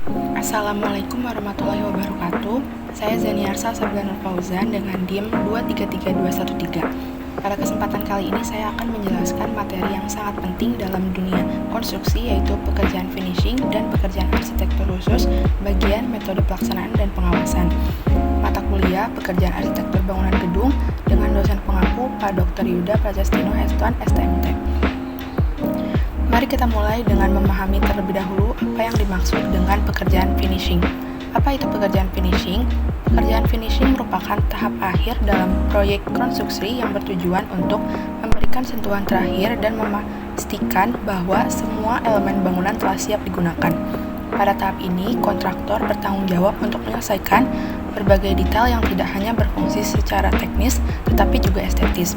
Assalamualaikum warahmatullahi wabarakatuh. Saya Zaniarsa Sablanur Fauzan dengan DIM 233213. Pada kesempatan kali ini saya akan menjelaskan materi yang sangat penting dalam dunia konstruksi, yaitu pekerjaan finishing dan pekerjaan arsitektur khusus bagian metode pelaksanaan dan pengawasan. Mata kuliah pekerjaan arsitektur bangunan gedung dengan dosen pengaku Pak Dr. Yuda Prajastino Heston STMT. Mari kita mulai dengan memahami terlebih dahulu apa yang dimaksud dengan pekerjaan finishing. Apa itu pekerjaan finishing? Pekerjaan finishing merupakan tahap akhir dalam proyek konstruksi yang bertujuan untuk memberikan sentuhan terakhir dan memastikan bahwa semua elemen bangunan telah siap digunakan. Pada tahap ini, kontraktor bertanggung jawab untuk menyelesaikan berbagai detail yang tidak hanya berfungsi secara teknis, tetapi juga estetis.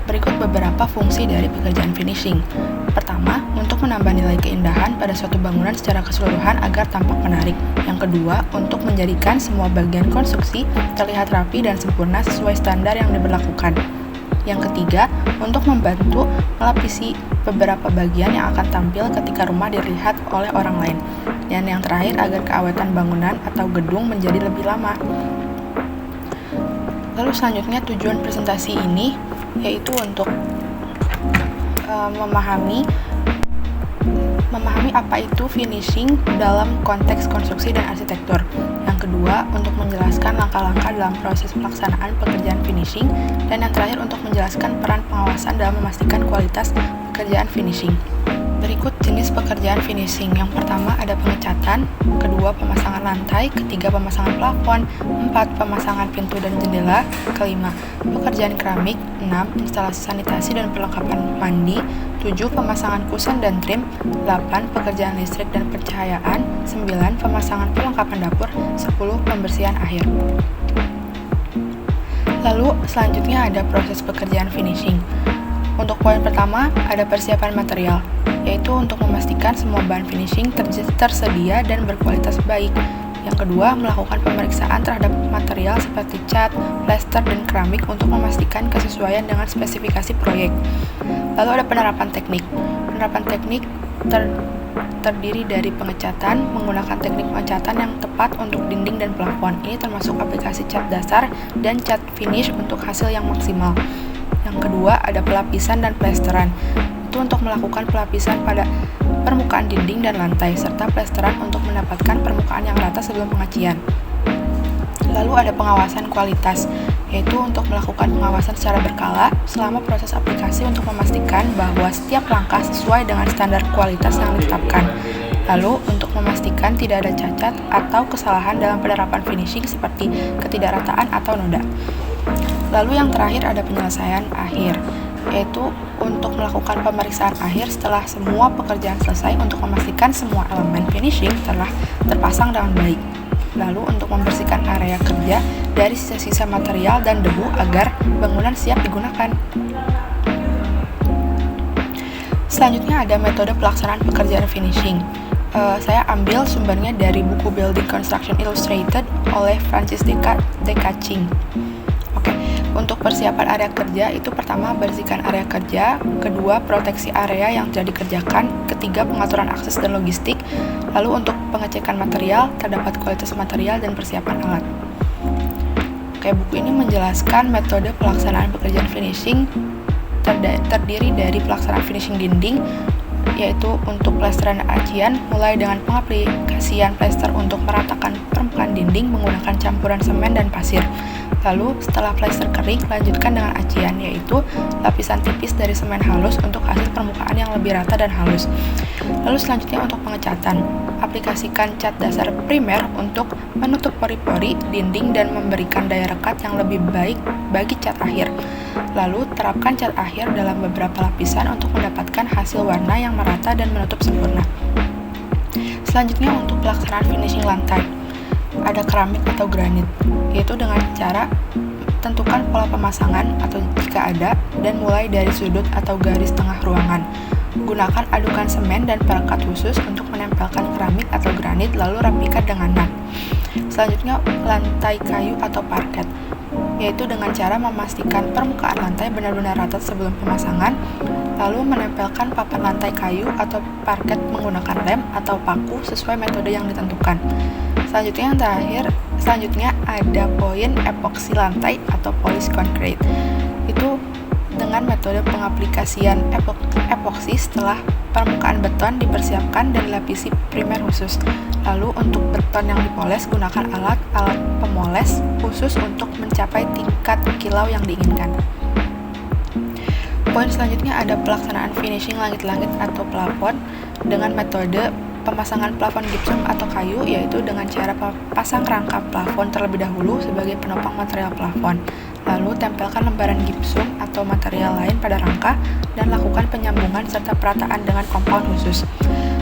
Berikut beberapa fungsi dari pekerjaan finishing. Pertama, untuk menambah nilai keindahan pada suatu bangunan secara keseluruhan agar tampak menarik. Yang kedua, untuk menjadikan semua bagian konstruksi terlihat rapi dan sempurna sesuai standar yang diberlakukan. Yang ketiga, untuk membantu melapisi beberapa bagian yang akan tampil ketika rumah dilihat oleh orang lain. Dan yang terakhir, agar keawetan bangunan atau gedung menjadi lebih lama. Lalu selanjutnya tujuan presentasi ini yaitu untuk memahami apa itu finishing dalam konteks konstruksi dan arsitektur. Yang kedua, untuk menjelaskan langkah-langkah dalam proses pelaksanaan pekerjaan finishing. Dan yang terakhir, untuk menjelaskan peran pengawasan dalam memastikan kualitas pekerjaan finishing. Berikut jenis pekerjaan finishing. Yang pertama ada pengecatan, kedua pemasangan lantai, ketiga pemasangan plafon, 4 pemasangan pintu dan jendela, kelima pekerjaan keramik, 6 instalasi sanitasi dan perlengkapan mandi, 7 pemasangan kusen dan trim, 8 pekerjaan listrik dan pencahayaan, 9 pemasangan perlengkapan dapur, 10 pembersihan akhir. Lalu selanjutnya ada proses pekerjaan finishing. Untuk poin pertama ada persiapan material, yaitu untuk memastikan semua bahan finishing tersedia dan berkualitas baik. Yang kedua, melakukan pemeriksaan terhadap material seperti cat, plester, dan keramik untuk memastikan kesesuaian dengan spesifikasi proyek. Lalu ada penerapan teknik. Penerapan teknik terdiri dari pengecatan, menggunakan teknik pengecatan yang tepat untuk dinding dan plafon. Ini termasuk aplikasi cat dasar dan cat finish untuk hasil yang maksimal. Yang kedua, ada pelapisan dan plesteran. Itu untuk melakukan pelapisan pada permukaan dinding dan lantai, serta plesteran untuk mendapatkan permukaan yang rata sebelum pengacian. Lalu ada pengawasan kualitas, yaitu untuk melakukan pengawasan secara berkala selama proses aplikasi untuk memastikan bahwa setiap langkah sesuai dengan standar kualitas yang ditetapkan. Lalu, untuk memastikan tidak ada cacat atau kesalahan dalam penerapan finishing seperti ketidakrataan atau noda. Lalu yang terakhir ada penyelesaian akhir, yaitu untuk melakukan pemeriksaan akhir setelah semua pekerjaan selesai untuk memastikan semua elemen finishing telah terpasang dengan baik. Lalu untuk membersihkan area kerja dari sisa-sisa material dan debu agar bangunan siap digunakan. Selanjutnya ada metode pelaksanaan pekerjaan finishing. Saya ambil sumbernya dari buku Building Construction Illustrated oleh Francis de Kaching. Untuk persiapan area kerja itu pertama bersihkan area kerja, kedua proteksi area yang sudah dikerjakan, ketiga pengaturan akses dan logistik, lalu untuk pengecekan material, terdapat kualitas material dan persiapan alat. Buku ini menjelaskan metode pelaksanaan pekerjaan finishing terdiri dari pelaksanaan finishing dinding, yaitu untuk plesteran dan acian, mulai dengan pengaplikasian plester untuk meratakan permukaan dinding menggunakan campuran semen dan pasir. Lalu setelah plester kering, lanjutkan dengan acian, yaitu lapisan tipis dari semen halus untuk hasil permukaan yang lebih rata dan halus. Lalu selanjutnya untuk pengecatan, aplikasikan cat dasar primer untuk menutup pori-pori dinding dan memberikan daya rekat yang lebih baik bagi cat akhir. Lalu terapkan cat akhir dalam beberapa lapisan untuk mendapatkan hasil warna yang merata dan menutup sempurna. Selanjutnya untuk pelaksanaan finishing lantai, ada keramik atau granit, yaitu dengan cara tentukan pola pemasangan atau jika ada, dan mulai dari sudut atau garis tengah ruangan. Gunakan adukan semen dan perekat khusus untuk menempelkan keramik atau granit, lalu rapikan dengan nut. Selanjutnya lantai kayu atau parket. yaitu dengan cara memastikan permukaan lantai benar-benar rata sebelum pemasangan, lalu menempelkan papan lantai kayu atau parket menggunakan lem atau paku sesuai metode yang ditentukan. Selanjutnya ada poin epoksi lantai atau polish concrete. Itu dengan metode pengaplikasian epoksi setelah permukaan beton dipersiapkan dan dilapisi primer khusus. Lalu untuk beton yang dipoles, gunakan alat pemoles khusus untuk mencapai tingkat kilau yang diinginkan. Poin selanjutnya ada pelaksanaan finishing langit-langit atau plafon dengan metode pemasangan plafon gipsum atau kayu, yaitu dengan cara pasang rangka plafon terlebih dahulu sebagai penopang material plafon. Lalu tempelkan lembaran gipsum atau material lain pada rangka dan lakukan penyambungan serta perataan dengan compound khusus.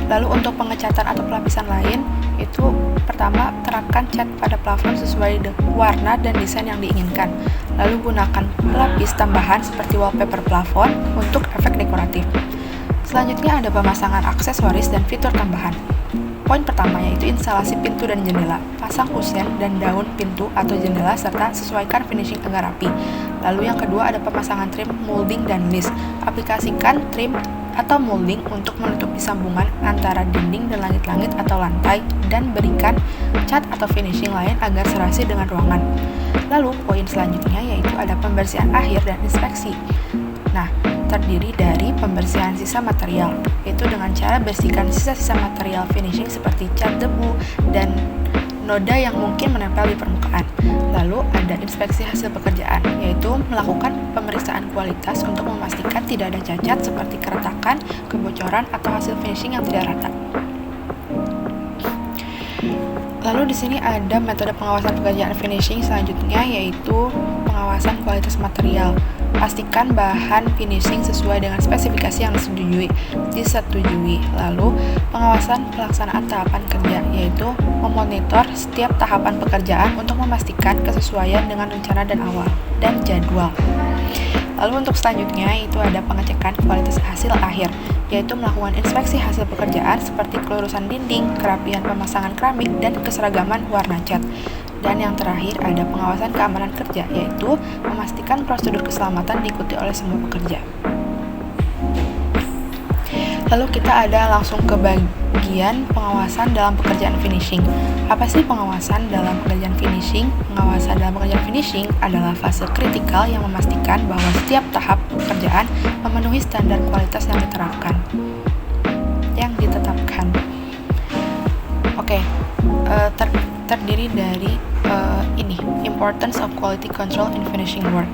Lalu untuk pengecatan atau pelapisan lain, itu pertama terapkan cat pada plafon sesuai warna dan desain yang diinginkan. Lalu gunakan pelapis tambahan seperti wallpaper plafon untuk efek dekoratif. Selanjutnya ada pemasangan aksesoris dan fitur tambahan. Poin pertama yaitu instalasi pintu dan jendela. Pasang kusen dan daun pintu atau jendela serta sesuaikan finishing agar rapi. Lalu yang kedua ada pemasangan trim, molding, dan list. Aplikasikan trim atau molding untuk menutupi sambungan antara dinding dan langit-langit atau lantai dan berikan cat atau finishing lain agar serasi dengan ruangan. Lalu poin selanjutnya yaitu ada pembersihan akhir dan inspeksi. Nah, terdiri dari pembersihan sisa material, yaitu dengan cara bersihkan sisa-sisa material finishing seperti cat, debu, dan noda yang mungkin menempel di permukaan. Lalu ada inspeksi hasil pekerjaan, yaitu melakukan pemeriksaan kualitas untuk memastikan tidak ada cacat seperti keretakan, kebocoran, atau hasil finishing yang tidak rata. Lalu di sini ada metode pengawasan pekerjaan finishing selanjutnya, yaitu pengawasan kualitas material. Pastikan bahan finishing sesuai dengan spesifikasi yang disetujui. Lalu, pengawasan pelaksanaan tahapan kerja, yaitu memonitor setiap tahapan pekerjaan untuk memastikan kesesuaian dengan rencana dan jadwal. Lalu untuk selanjutnya itu ada pengecekan kualitas hasil akhir, yaitu melakukan inspeksi hasil pekerjaan seperti kelurusan dinding, kerapian pemasangan keramik, dan keseragaman warna cat. Dan yang terakhir ada pengawasan keamanan kerja, yaitu memastikan prosedur keselamatan diikuti oleh semua pekerja. Lalu kita ada langsung ke bagian pengawasan dalam pekerjaan finishing. Apa sih pengawasan dalam pekerjaan finishing? Pengawasan dalam pekerjaan finishing adalah fase kritikal yang memastikan bahwa setiap tahap pekerjaan memenuhi standar kualitas yang ditetapkan. Oke, terdiri dari importance of quality control in finishing work.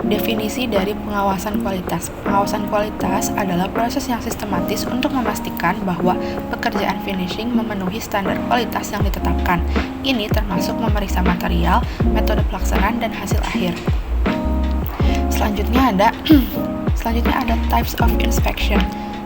Definisi dari pengawasan kualitas. Pengawasan kualitas adalah proses yang sistematis untuk memastikan bahwa pekerjaan finishing memenuhi standar kualitas yang ditetapkan. Ini termasuk memeriksa material, metode pelaksanaan, dan hasil akhir. Selanjutnya ada types of inspection.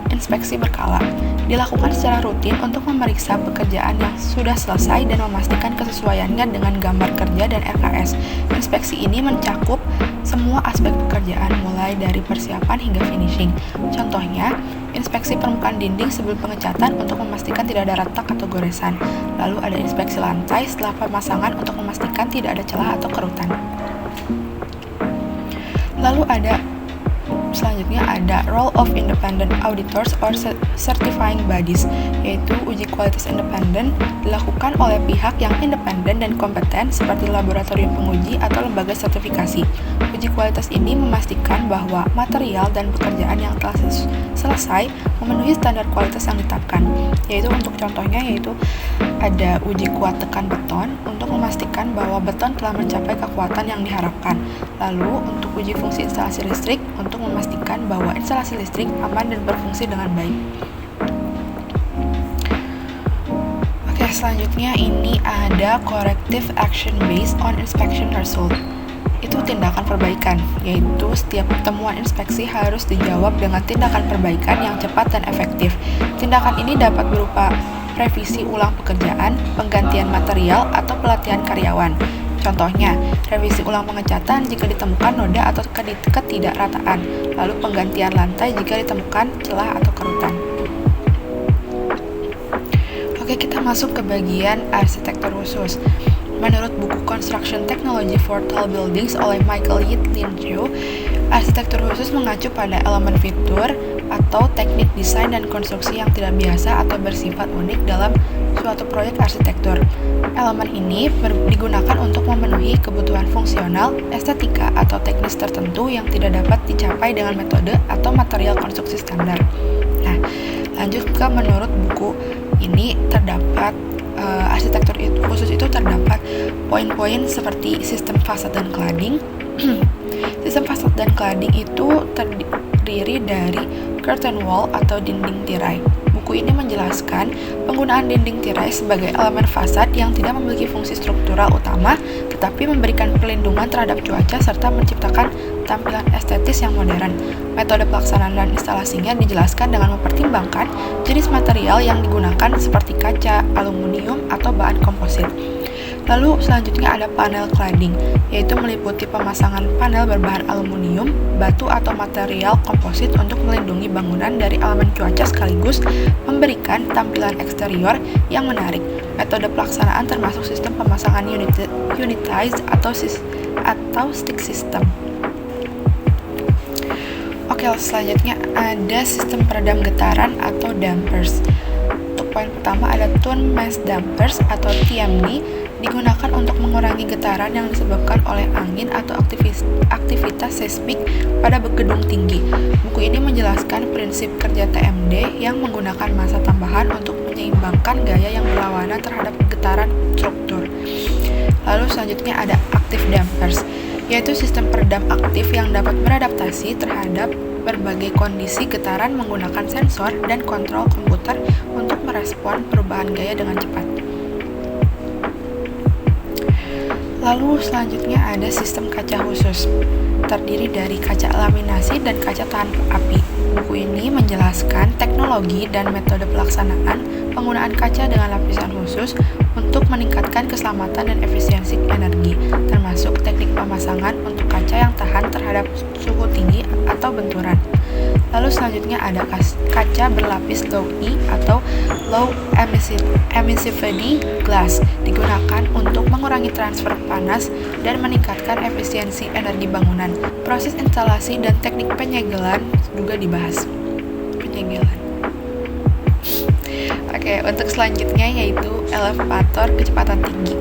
Inspeksi berkala dilakukan secara rutin untuk memeriksa pekerjaan yang sudah selesai dan memastikan kesesuaiannya dengan gambar kerja dan RKS. Inspeksi ini mencakup semua aspek pekerjaan mulai dari persiapan hingga finishing. Contohnya, inspeksi permukaan dinding sebelum pengecatan untuk memastikan tidak ada retak atau goresan. Lalu ada inspeksi lantai setelah pemasangan untuk memastikan tidak ada celah atau kerutan. Lalu selanjutnya ada role of independent auditors or certifying bodies, yaitu uji kualitas independen dilakukan oleh pihak yang independen dan kompeten seperti laboratorium penguji atau lembaga sertifikasi. Uji kualitas ini memastikan bahwa material dan pekerjaan yang telah selesai memenuhi standar kualitas yang ditetapkan, yaitu untuk contohnya yaitu ada uji kuat tekan beton untuk memastikan bahwa beton telah mencapai kekuatan yang diharapkan. Lalu untuk uji fungsi instalasi listrik untuk memastikan bahwa instalasi listrik aman dan berfungsi dengan baik. Oke, selanjutnya ini ada corrective action based on inspection result. Itu tindakan perbaikan, yaitu setiap temuan inspeksi harus dijawab dengan tindakan perbaikan yang cepat dan efektif. Tindakan ini dapat berupa revisi ulang pekerjaan, penggantian material, atau pelatihan karyawan. Contohnya, revisi ulang pengecatan jika ditemukan noda atau ketidakrataan, lalu penggantian lantai jika ditemukan celah atau kerutan. Oke, kita masuk ke bagian arsitektur khusus. Menurut buku Construction Technology for Tall Buildings oleh Michael Yitlinjo, arsitektur khusus mengacu pada elemen fitur atau teknik desain dan konstruksi yang tidak biasa atau bersifat unik dalam suatu proyek arsitektur. Elemen ini digunakan untuk memenuhi kebutuhan fungsional, estetika, atau teknis tertentu yang tidak dapat dicapai dengan metode atau material konstruksi standar. Nah, lanjut ke menurut buku ini terdapat arsitektur khusus itu terdapat poin-poin seperti sistem fasad dan cladding. Sistem fasad dan cladding itu terdiri dari curtain wall atau dinding tirai. Buku ini menjelaskan penggunaan dinding tirai sebagai elemen fasad yang tidak memiliki fungsi struktural utama, tetapi memberikan perlindungan terhadap cuaca serta menciptakan tampilan estetis yang modern. Metode pelaksanaan dan instalasinya dijelaskan dengan mempertimbangkan jenis material yang digunakan seperti kaca, aluminium, atau bahan komposit. Lalu selanjutnya ada panel cladding, yaitu meliputi pemasangan panel berbahan aluminium, batu atau material komposit untuk melindungi bangunan dari elemen cuaca sekaligus memberikan tampilan eksterior yang menarik. Metode pelaksanaan termasuk sistem pemasangan unitized atau stick system. Oke, selanjutnya ada sistem peredam getaran atau dampers. Untuk poin pertama ada tune mass dampers atau TMD, digunakan untuk mengurangi getaran yang disebabkan oleh angin atau aktivitas seismik pada gedung tinggi. Buku ini menjelaskan prinsip kerja TMD yang menggunakan massa tambahan untuk menyeimbangkan gaya yang berlawanan terhadap getaran struktur. Lalu selanjutnya ada active dampers, yaitu sistem peredam aktif yang dapat beradaptasi terhadap berbagai kondisi getaran menggunakan sensor dan kontrol komputer untuk merespon perubahan gaya dengan cepat. Lalu selanjutnya ada sistem kaca khusus, terdiri dari kaca laminasi dan kaca tahan api. Buku ini menjelaskan teknologi dan metode pelaksanaan penggunaan kaca dengan lapisan khusus untuk meningkatkan keselamatan dan efisiensi energi, termasuk teknik pemasangan untuk kaca yang tahan terhadap suhu tinggi atau benturan. Lalu selanjutnya ada kaca berlapis low E atau low emissivity glass, digunakan untuk mengurangi transfer panas dan meningkatkan efisiensi energi bangunan. Proses instalasi dan teknik penyegelan juga dibahas. Oke, untuk selanjutnya yaitu elevator kecepatan tinggi.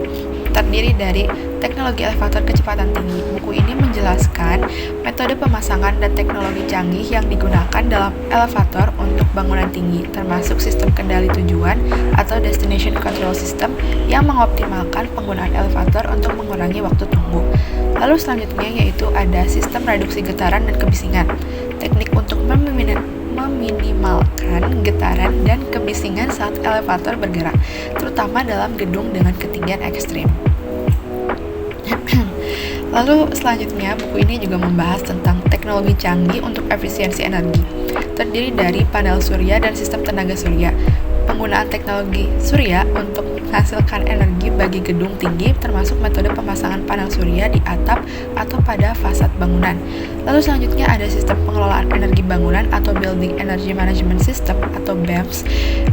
Terdiri dari teknologi elevator kecepatan tinggi. Buku ini menjelaskan metode pemasangan dan teknologi canggih yang digunakan dalam elevator untuk bangunan tinggi, termasuk sistem kendali tujuan atau destination control system yang mengoptimalkan penggunaan elevator untuk mengurangi waktu tunggu. Lalu selanjutnya yaitu ada sistem reduksi getaran dan kebisingan. Teknik untuk meminimalkan getaran dan kebisingan saat elevator bergerak, terutama dalam gedung dengan ketinggian ekstrim. Lalu selanjutnya, buku ini juga membahas tentang teknologi canggih untuk efisiensi energi. Terdiri dari panel surya dan sistem tenaga surya. Penggunaan teknologi surya untuk menghasilkan energi bagi gedung tinggi, termasuk metode pemasangan panel surya di atap atau pada fasad bangunan. Lalu selanjutnya ada sistem pengelolaan energi bangunan atau Building Energy Management System atau BEMS.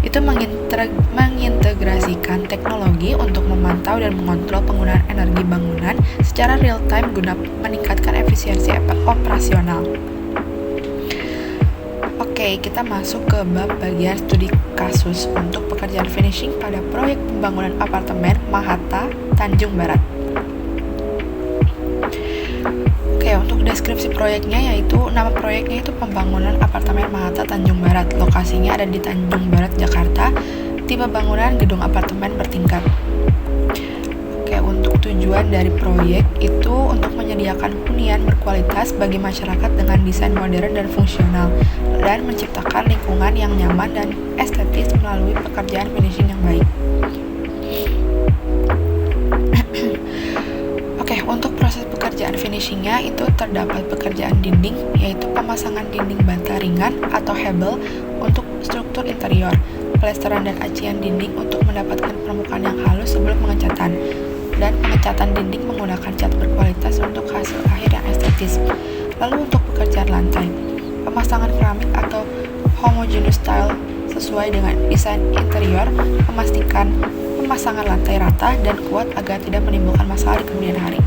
Itu mengintegrasikan teknologi untuk memantau dan mengontrol penggunaan energi bangunan secara real time guna meningkatkan efisiensi operasional. Oke, kita masuk ke bab bagian studi kasus untuk pekerjaan finishing pada proyek pembangunan apartemen Mahata, Tanjung Barat. Oke, untuk deskripsi proyeknya yaitu nama proyeknya itu pembangunan apartemen Mahata, Tanjung Barat. Lokasinya ada di Tanjung Barat, Jakarta. Tipe bangunan gedung apartemen bertingkat. Oke, untuk tujuan dari proyek itu untuk menyediakan hunian berkualitas bagi masyarakat dengan desain modern dan fungsional, dan menciptakan lingkungan yang nyaman dan estetis melalui pekerjaan finishing yang baik. Oke, untuk proses pekerjaan finishingnya itu terdapat pekerjaan dinding, yaitu pemasangan dinding bata ringan atau hebel untuk struktur interior, plesteran dan acian dinding untuk mendapatkan permukaan yang halus sebelum pengecatan, dan pengecatan dinding menggunakan cat berkualitas untuk hasil akhir yang estetis. Lalu untuk pekerjaan lantai, pemasangan keramik atau homogeneous tile sesuai dengan desain interior, memastikan pemasangan lantai rata dan kuat agar tidak menimbulkan masalah di kemudian hari.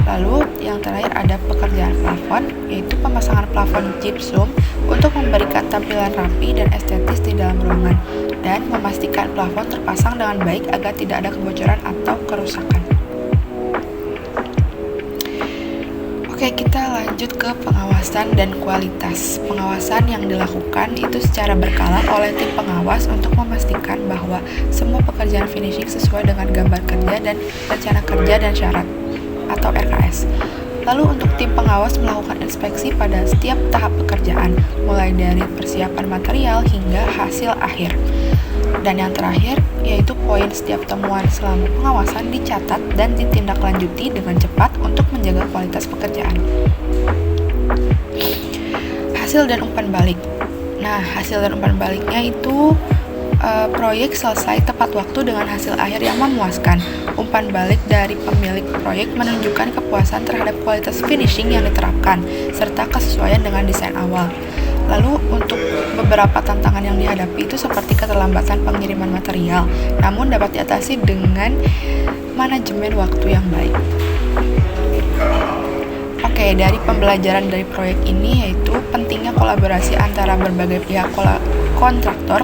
Lalu yang terakhir ada pekerjaan plafon, yaitu pemasangan plafon gypsum untuk memberikan tampilan rapi dan estetis di dalam ruangan dan memastikan plafon terpasang dengan baik agar tidak ada kebocoran atau kerusakan. Oke, kita lanjut ke pengawasan dan kualitas. Pengawasan yang dilakukan itu secara berkala oleh tim pengawas untuk memastikan bahwa semua pekerjaan finishing sesuai dengan gambar kerja dan rencana kerja dan syarat atau RKS. Lalu untuk tim pengawas melakukan inspeksi pada setiap tahap pekerjaan, mulai dari persiapan material hingga hasil akhir. Dan yang terakhir, yaitu poin setiap temuan selama pengawasan dicatat dan ditindaklanjuti dengan cepat untuk menjaga kualitas pekerjaan. Hasil dan umpan balik. Nah, hasil dan umpan baliknya itu proyek selesai tepat waktu dengan hasil akhir yang memuaskan. Umpan balik dari pemilik proyek menunjukkan kepuasan terhadap kualitas finishing yang diterapkan, serta kesesuaian dengan desain awal. Lalu untuk beberapa tantangan yang dihadapi itu seperti keterlambatan pengiriman material, namun dapat diatasi dengan manajemen waktu yang baik. Oke, dari pembelajaran dari proyek ini yaitu pentingnya kolaborasi antara berbagai pihak kontraktor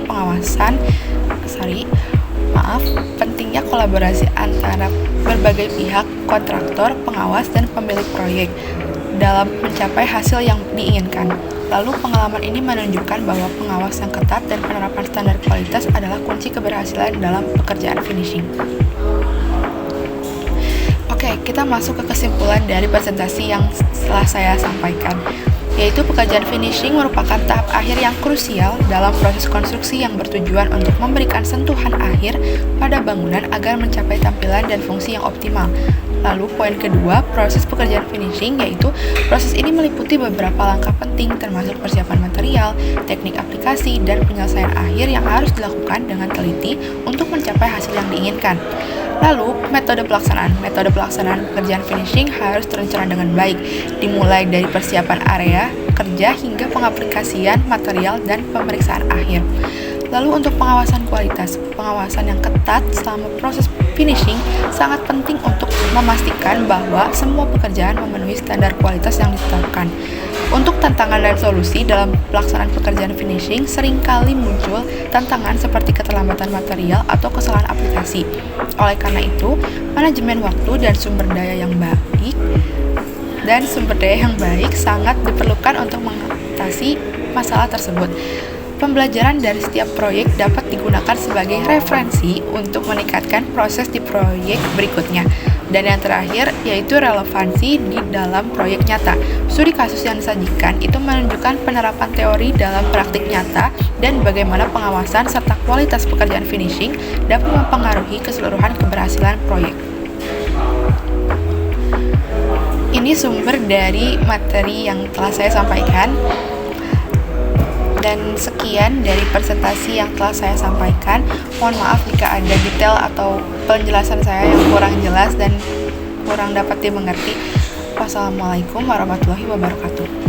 pentingnya kolaborasi antara berbagai pihak kontraktor, pengawas, dan pemilik proyek dalam mencapai hasil yang diinginkan. Lalu pengalaman ini menunjukkan bahwa pengawas yang ketat dan penerapan standar kualitas adalah kunci keberhasilan dalam pekerjaan finishing. Oke, kita masuk ke kesimpulan dari presentasi yang setelah saya sampaikan, yaitu pekerjaan finishing merupakan tahap akhir yang krusial dalam proses konstruksi yang bertujuan untuk memberikan sentuhan akhir pada bangunan agar mencapai tampilan dan fungsi yang optimal. Lalu poin kedua, proses pekerjaan finishing, yaitu proses ini meliputi beberapa langkah penting termasuk persiapan material, teknik aplikasi, dan penyelesaian akhir yang harus dilakukan dengan teliti untuk mencapai hasil yang diinginkan. Lalu, metode pelaksanaan. Metode pelaksanaan pekerjaan finishing harus terencana dengan baik, dimulai dari persiapan area kerja hingga pengaplikasian material dan pemeriksaan akhir. Lalu untuk pengawasan kualitas, pengawasan yang ketat selama proses finishing sangat penting untuk memastikan bahwa semua pekerjaan memenuhi standar kualitas yang ditetapkan. Untuk tantangan dan solusi dalam pelaksanaan pekerjaan finishing, seringkali muncul tantangan seperti keterlambatan material atau kesalahan aplikasi. Oleh karena itu, manajemen waktu dan sumber daya yang baik sangat diperlukan untuk mengatasi masalah tersebut. Pembelajaran dari setiap proyek dapat digunakan sebagai referensi untuk meningkatkan proses di proyek berikutnya. Dan yang terakhir, yaitu relevansi di dalam proyek nyata. Studi kasus yang disajikan itu menunjukkan penerapan teori dalam praktik nyata dan bagaimana pengawasan serta kualitas pekerjaan finishing dapat mempengaruhi keseluruhan keberhasilan proyek. Ini sumber dari materi yang telah saya sampaikan. Dan sekian dari presentasi yang telah saya sampaikan. Mohon maaf jika ada detail atau penjelasan saya yang kurang jelas dan kurang dapat dimengerti. Wassalamualaikum warahmatullahi wabarakatuh.